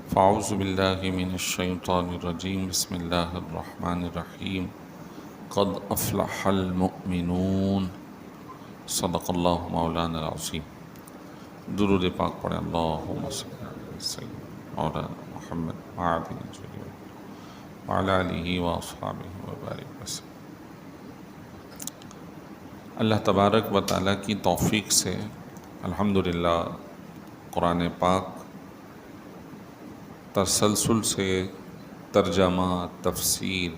فاعوذ باللہ من الشیطان الرجیم بسم اللہ الرحمن الرحیم قد افلح المؤمنون صدق اللہ مولانا العظیم۔ درود پاک پڑھیں، اللہم صلی علی سیدنا مولانا محمد وعلی آلہ واصحابہ وبارک وسلم۔ اللہ تبارک و تعالیٰ کی توفیق سے الحمدللہ قرآن پاک تسلسل سے ترجمہ، تفسیر،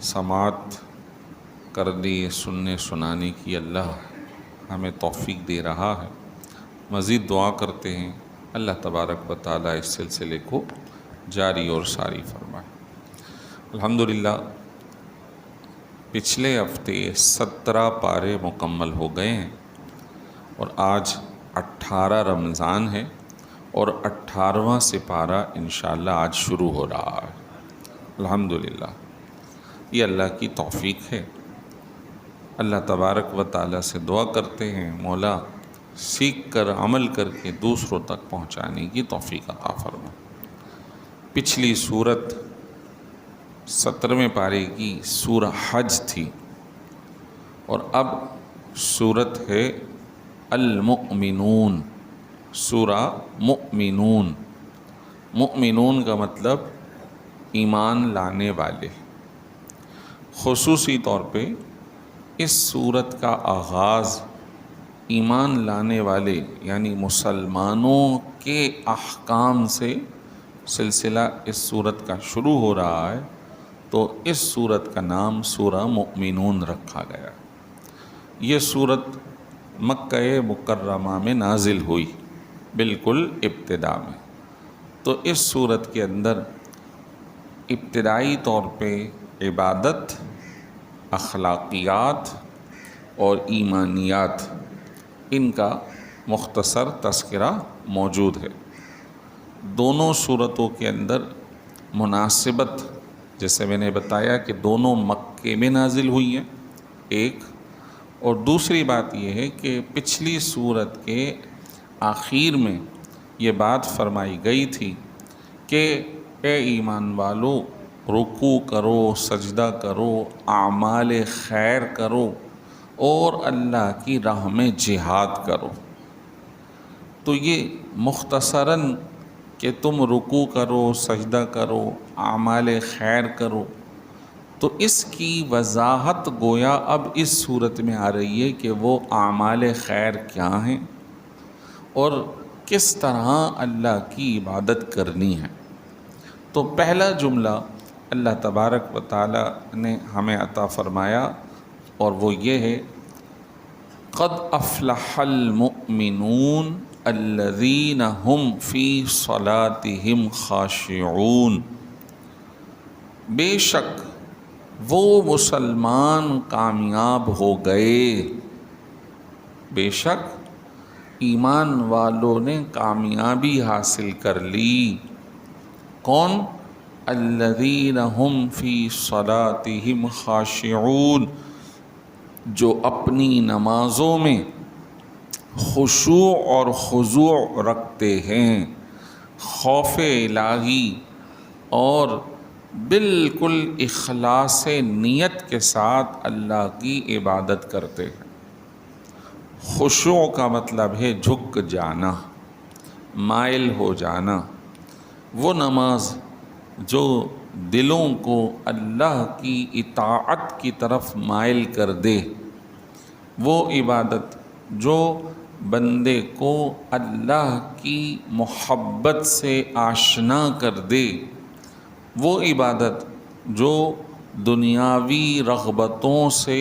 سماعت کرنے، سننے سنانے کی اللہ ہمیں توفیق دے رہا ہے۔ مزید دعا کرتے ہیں اللہ تبارک و تعالیٰ اس سلسلے کو جاری اور ساری فرمائے۔ الحمدللہ پچھلے ہفتے 17 پارے مکمل ہو گئے ہیں اور آج 18 رمضان ہے اور 18واں سپارہ انشاءاللہ آج شروع ہو رہا ہے۔ الحمدللہ یہ اللہ کی توفیق ہے۔ اللہ تبارک و تعالیٰ سے دعا کرتے ہیں مولا سیکھ کر عمل کر کے دوسروں تک پہنچانے کی توفیق عطا فرما۔ پچھلی سورت 17ویں پارے کی سورہ حج تھی اور اب سورت ہے المؤمنون، سورہ مؤمنون۔ مؤمنون کا مطلب ایمان لانے والے۔ خصوصی طور پہ اس سورت کا آغاز ایمان لانے والے یعنی مسلمانوں کے احکام سے سلسلہ اس سورت کا شروع ہو رہا ہے، تو اس سورت کا نام سورہ مؤمنون رکھا گیا۔ یہ سورت مکہ مکرمہ میں نازل ہوئی، بالکل ابتدا میں۔ تو اس سورت کے اندر ابتدائی طور پہ عبادت، اخلاقیات اور ایمانیات ان کا مختصر تذکرہ موجود ہے۔ دونوں صورتوں کے اندر مناسبت، جیسے میں نے بتایا کہ دونوں مکے میں نازل ہوئی ہیں ایک، اور دوسری بات یہ ہے کہ پچھلی صورت کے آخر میں یہ بات فرمائی گئی تھی کہ اے ایمان والو رکوع کرو، سجدہ کرو، اعمال خیر کرو اور اللہ کی راہ میں جہاد کرو۔ تو یہ مختصراً کہ تم رکوع کرو، سجدہ کرو، اعمال خیر کرو، تو اس کی وضاحت گویا اب اس صورت میں آ رہی ہے کہ وہ اعمال خیر کیا ہیں اور کس طرح اللہ کی عبادت کرنی ہے۔ تو پہلا جملہ اللہ تبارک و تعالی نے ہمیں عطا فرمایا اور وہ یہ ہے قد افلح المؤمنون الذین هم فی صلاتهم خاشعون۔ بے شک وہ مسلمان کامیاب ہو گئے، بے شک ایمان والوں نے کامیابی حاصل کر لی۔ کون؟ الذین هم فی صلاتهم خاشعون، جو اپنی نمازوں میں خشوع اور خضوع رکھتے ہیں، خوف الہی اور بالکل اخلاص نیت کے ساتھ اللہ کی عبادت کرتے ہیں۔ خشوع کا مطلب ہے جھک جانا، مائل ہو جانا۔ وہ نماز جو دلوں کو اللہ کی اطاعت کی طرف مائل کر دے، وہ عبادت جو بندے کو اللہ کی محبت سے آشنا کر دے، وہ عبادت جو دنیاوی رغبتوں سے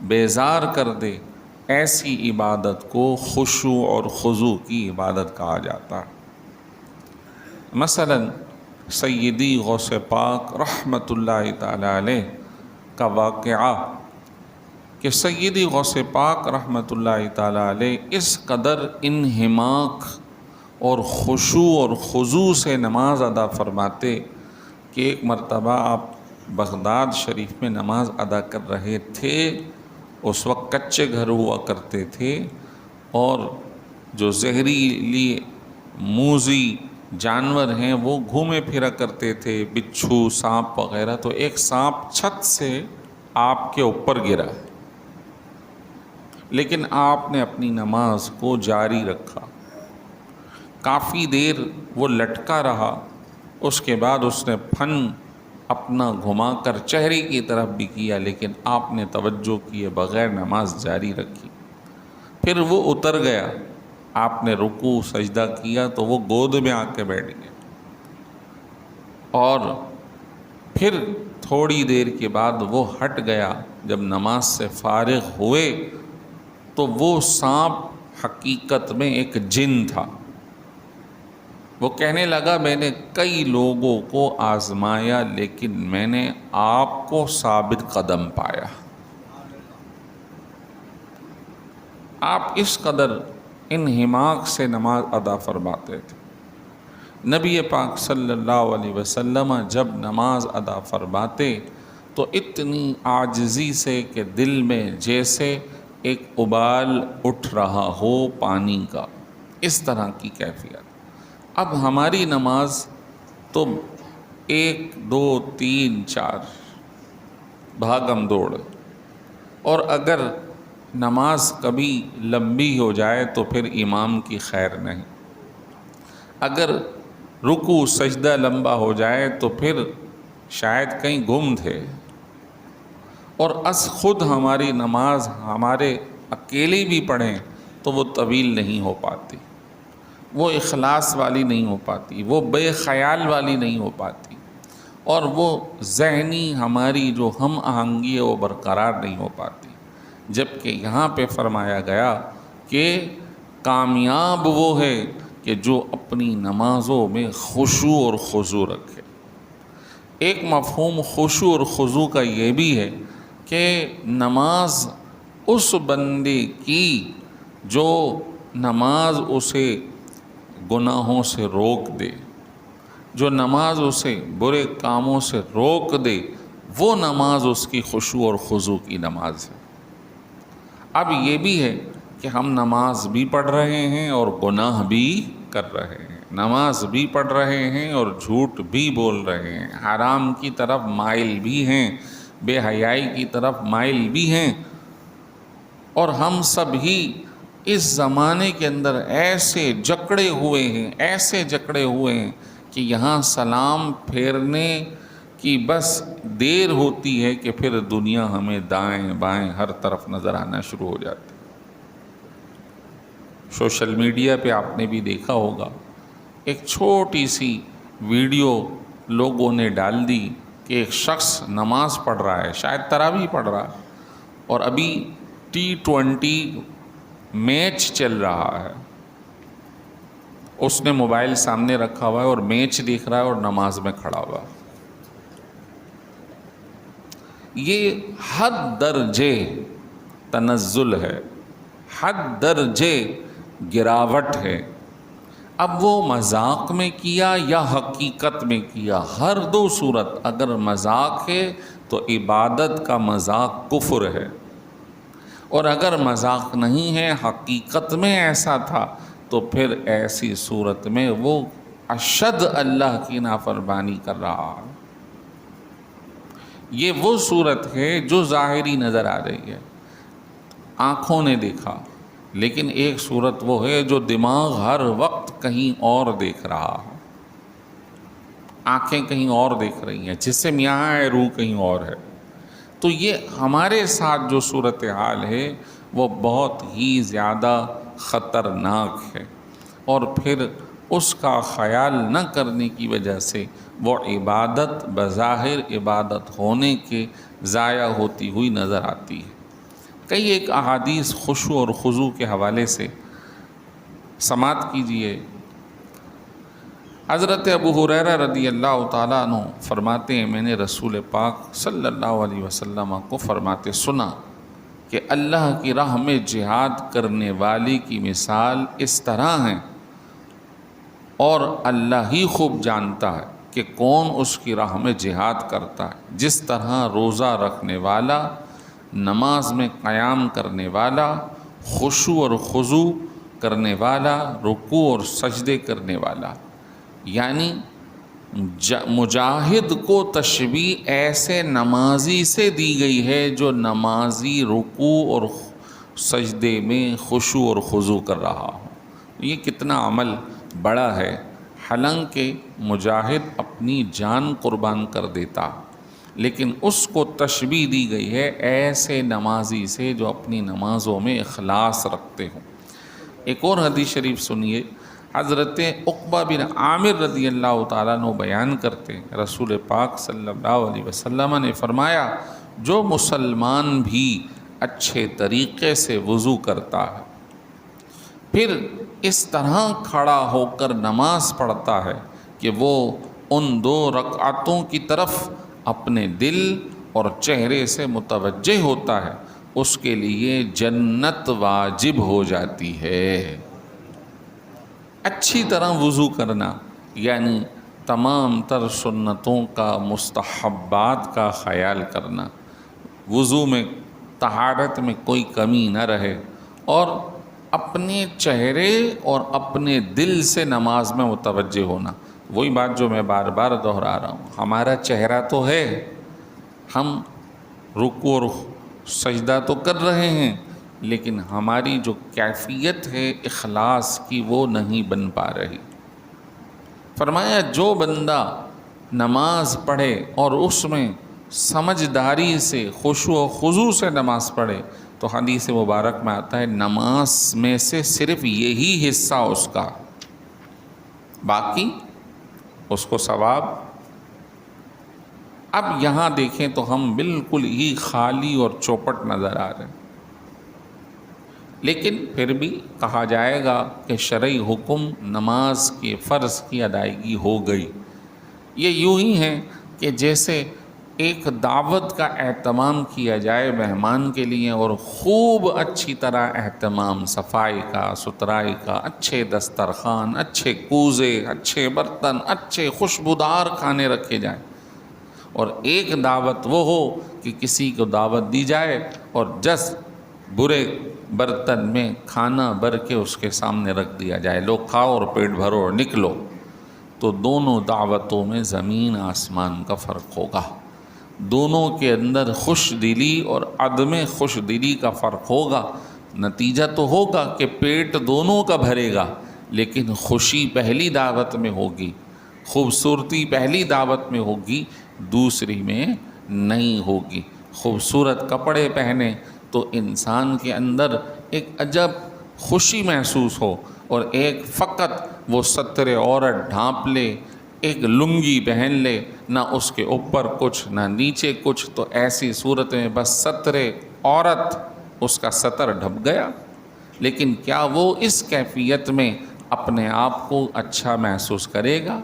بیزار کر دے، ایسی عبادت کو خشوع اور خضوع کی عبادت کہا جاتا ہے۔ مثلا سیدی غوث پاک رحمۃ اللہ تعالی علیہ کا واقعہ کہ سیدی غوث پاک رحمۃ اللہ تعالی علیہ اس قدر انہماک اور خشوع اور خضوع سے نماز ادا فرماتے کہ ایک مرتبہ آپ بغداد شریف میں نماز ادا کر رہے تھے۔ اس وقت کچے گھر ہوا کرتے تھے اور جو زہریلی موذی جانور ہیں وہ گھومے پھرا کرتے تھے، بچھو، سانپ وغیرہ، تو ایک سانپ چھت سے آپ کے اوپر گرا، لیکن آپ نے اپنی نماز کو جاری رکھا، کافی دیر وہ لٹکا رہا، اس کے بعد اس نے پھن اپنا گھما کر چہرے کی طرف بھی کیا، لیکن آپ نے توجہ کیے بغیر نماز جاری رکھی۔ پھر وہ اتر گیا، آپ نے رکوع سجدہ کیا تو وہ گود میں آ کے بیٹھ گیا، اور پھر تھوڑی دیر کے بعد وہ ہٹ گیا۔ جب نماز سے فارغ ہوئے تو وہ سانپ حقیقت میں ایک جن تھا۔ وہ کہنے لگا میں نے کئی لوگوں کو آزمایا لیکن میں نے آپ کو ثابت قدم پایا۔ آپ اس قدر انہماک سے نماز ادا فرماتے تھے۔ نبی پاک صلی اللہ علیہ وسلم جب نماز ادا فرماتے تو اتنی عاجزی سے کہ دل میں جیسے ایک ابال اٹھ رہا ہو پانی کا، اس طرح کی کیفیت۔ اب ہماری نماز تو 1 2 3 4 بھاگم دوڑ، اور اگر نماز کبھی لمبی ہو جائے تو پھر امام کی خیر نہیں، اگر رکوع سجدہ لمبا ہو جائے تو پھر شاید کہیں گم تھے، اور خود ہماری نماز ہمارے اکیلے بھی پڑھیں تو وہ طویل نہیں ہو پاتی، وہ اخلاص والی نہیں ہو پاتی، وہ بے خیال والی نہیں ہو پاتی، اور وہ ذہنی ہماری جو ہم آہنگی ہے وہ برقرار نہیں ہو پاتی۔ جبکہ یہاں پہ فرمایا گیا کہ کامیاب وہ ہے کہ جو اپنی نمازوں میں خشوع اور خضوع رکھے۔ ایک مفہوم خشوع اور خضوع کا یہ بھی ہے کہ نماز اس بندے کی جو نماز اسے گناہوں سے روک دے، جو نماز اسے برے کاموں سے روک دے، وہ نماز اس کی خشوع اور خضوع کی نماز ہے۔ اب یہ بھی ہے کہ ہم نماز بھی پڑھ رہے ہیں اور گناہ بھی کر رہے ہیں، نماز بھی پڑھ رہے ہیں اور جھوٹ بھی بول رہے ہیں، حرام کی طرف مائل بھی ہیں، بے حیائی کی طرف مائل بھی ہیں، اور ہم سب ہی اس زمانے کے اندر ایسے جکڑے ہوئے ہیں کہ یہاں سلام پھیرنے کی بس دیر ہوتی ہے کہ پھر دنیا ہمیں دائیں بائیں ہر طرف نظر آنا شروع ہو جاتی۔ سوشل میڈیا پہ آپ نے بھی دیکھا ہوگا، ایک چھوٹی سی ویڈیو لوگوں نے ڈال دی کہ ایک شخص نماز پڑھ رہا ہے، شاید تراویح پڑھ رہا ہے، اور ابھی T20 میچ چل رہا ہے، اس نے موبائل سامنے رکھا ہوا ہے اور میچ دیکھ رہا ہے اور نماز میں کھڑا ہوا ہے۔ یہ حد درجے تنزل ہے، حد درجے گراوٹ ہے۔ اب وہ مذاق میں کیا یا حقیقت میں کیا، ہر دو صورت، اگر مذاق ہے تو عبادت کا مذاق کفر ہے، اور اگر مذاق نہیں ہے حقیقت میں ایسا تھا تو پھر ایسی صورت میں وہ اشد اللہ کی نافرمانی کر رہا ہے۔ یہ وہ صورت ہے جو ظاہری نظر آ رہی ہے، آنکھوں نے دیکھا، لیکن ایک صورت وہ ہے جو دماغ ہر وقت کہیں اور دیکھ رہا ہے، آنکھیں کہیں اور دیکھ رہی ہیں، جسم یہاں ہے روح کہیں اور ہے۔ تو یہ ہمارے ساتھ جو صورتحال ہے وہ بہت ہی زیادہ خطرناک ہے، اور پھر اس کا خیال نہ کرنے کی وجہ سے وہ عبادت بظاہر عبادت ہونے کے ضائع ہوتی ہوئی نظر آتی ہے۔ کئی ایک احادیث خشوع اور خضوع کے حوالے سے سماعت کیجئے۔ حضرت ابو ہریرہ رضی اللہ تعالیٰ عنہ فرماتے ہیں میں نے رسول پاک صلی اللہ علیہ وسلم کو فرماتے سنا کہ اللہ کی راہ میں جہاد کرنے والی کی مثال اس طرح ہے، اور اللہ ہی خوب جانتا ہے کہ کون اس کی راہ میں جہاد کرتا ہے، جس طرح روزہ رکھنے والا، نماز میں قیام کرنے والا، خشوع اور خضوع کرنے والا، رکوع اور سجدے کرنے والا، یعنی مجاہد کو تشبیہ ایسے نمازی سے دی گئی ہے جو نمازی رکوع اور سجدے میں خشوع اور خضوع کر رہا ہو۔ یہ کتنا عمل بڑا ہے، حالانکہ مجاہد اپنی جان قربان کر دیتا، لیکن اس کو تشبیہ دی گئی ہے ایسے نمازی سے جو اپنی نمازوں میں اخلاص رکھتے ہوں۔ ایک اور حدیث شریف سنیے، حضرت عقبہ بن عامر رضی اللہ تعالیٰ عنہ بیان کرتے، رسول پاک صلی اللہ علیہ وسلم نے فرمایا، جو مسلمان بھی اچھے طریقے سے وضو کرتا ہے، پھر اس طرح کھڑا ہو کر نماز پڑھتا ہے کہ وہ ان 2 رکعتوں کی طرف اپنے دل اور چہرے سے متوجہ ہوتا ہے، اس کے لیے جنت واجب ہو جاتی ہے۔ اچھی طرح وضو کرنا یعنی تمام تر سنتوں کا، مستحبات کا خیال کرنا، وضو میں طہارت میں کوئی کمی نہ رہے، اور اپنے چہرے اور اپنے دل سے نماز میں متوجہ ہونا۔ وہی بات جو میں بار بار دہرا رہا ہوں، ہمارا چہرہ تو ہے، ہم رکوع اور سجدہ تو کر رہے ہیں، لیکن ہماری جو کیفیت ہے اخلاص کی وہ نہیں بن پا رہی۔ فرمایا جو بندہ نماز پڑھے اور اس میں سمجھداری سے، خشوع و خضوع سے نماز پڑھے، تو حدیث مبارک میں آتا ہے نماز میں سے صرف یہی حصہ اس کا، باقی اس کو ثواب۔ اب یہاں دیکھیں تو ہم بالکل ہی خالی اور چوپٹ نظر آ رہے ہیں، لیکن پھر بھی کہا جائے گا کہ شرعی حکم نماز کے فرض کی ادائیگی ہو گئی۔ یہ یوں ہی ہے کہ جیسے ایک دعوت کا اہتمام کیا جائے مہمان کے لیے، اور خوب اچھی طرح اہتمام، صفائی کا، ستھرائی کا، اچھے دسترخوان، اچھے کوزے، اچھے برتن، اچھے خوشبودار کھانے رکھے جائیں، اور ایک دعوت وہ ہو کہ کسی کو دعوت دی جائے اور برے برتن میں کھانا بھر کے اس کے سامنے رکھ دیا جائے، لوگ کھاؤ اور پیٹ بھرو اور نکلو، تو دونوں دعوتوں میں زمین آسمان کا فرق ہوگا، دونوں کے اندر خوش دلی اور عدم خوش دلی کا فرق ہوگا۔ نتیجہ تو ہوگا کہ پیٹ دونوں کا بھرے گا، لیکن خوشی پہلی دعوت میں ہوگی، خوبصورتی پہلی دعوت میں ہوگی، دوسری میں نہیں ہوگی۔ خوبصورت کپڑے پہنے تو انسان کے اندر ایک عجب خوشی محسوس ہو، اور ایک فقط وہ ستر عورت ڈھانپ لے، ایک لنگی پہن لے، نہ اس کے اوپر کچھ نہ نیچے کچھ، تو ایسی صورت میں بس ستر عورت، اس کا ستر ڈھپ گیا۔ لیکن کیا وہ اس کیفیت میں اپنے آپ کو اچھا محسوس کرے گا؟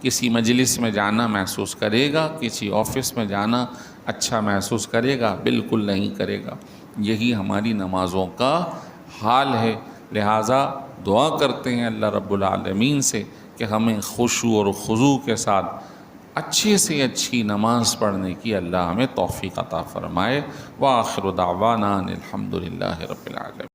کسی مجلس میں جانا محسوس کرے گا؟ کسی آفس میں جانا اچھا محسوس کرے گا؟ بالکل نہیں کرے گا۔ یہی ہماری نمازوں کا حال ہے۔ لہٰذا دعا کرتے ہیں اللہ رب العالمین سے کہ ہمیں خشوع اور خضوع کے ساتھ اچھے سے اچھی نماز پڑھنے کی اللہ ہمیں توفیق عطا فرمائے۔ وآخر دعوانا الحمد للہ رب العالمین۔